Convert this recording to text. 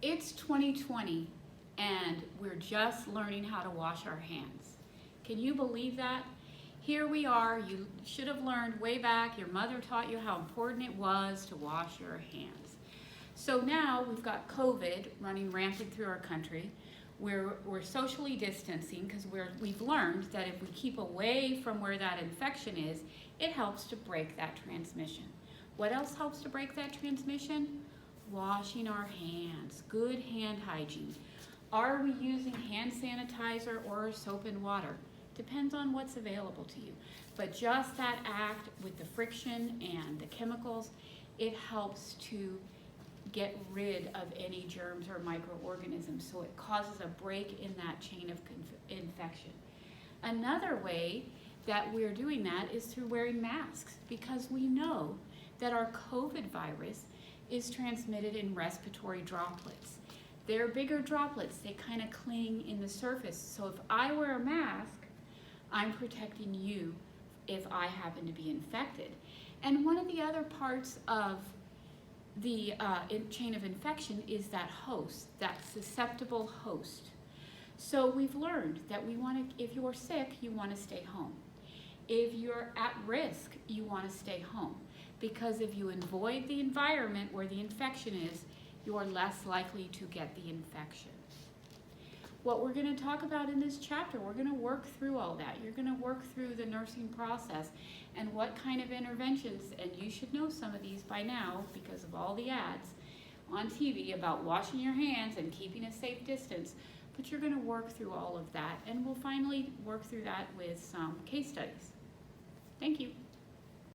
It's 2020 and we're just learning how to wash our hands. Can you believe that? Here we are, you should have learned way back, your mother taught you how important it was to wash your hands. So now we've got COVID running rampant through our country. We're socially distancing because we've learned that if we keep away from where that infection is, it helps to break that transmission. What else helps to break that transmission? Washing our hands, good hand hygiene. Are we using hand sanitizer or soap and water? Depends on what's available to you. But just that act with the friction and the chemicals, it helps to get rid of any germs or microorganisms, so it causes a break in that chain of infection. Another way that we're doing that is through wearing masks, because we know that our COVID virus is transmitted in respiratory droplets. They're bigger droplets, they kind of cling in the surface. So if I wear a mask, I'm protecting you if I happen to be infected. And one of the other parts of the chain of infection is that host, that susceptible host. So we've learned that if you're sick, you want to stay home. If you're at risk, you want to stay home. Because if you avoid the environment where the infection is, you're less likely to get the infection. What we're going to talk about in this chapter, we're going to work through all that. You're going to work through the nursing process and what kind of interventions, and you should know some of these by now because of all the ads on TV about washing your hands and keeping a safe distance, but you're going to work through all of that, and we'll finally work through that with some case studies. Thank you.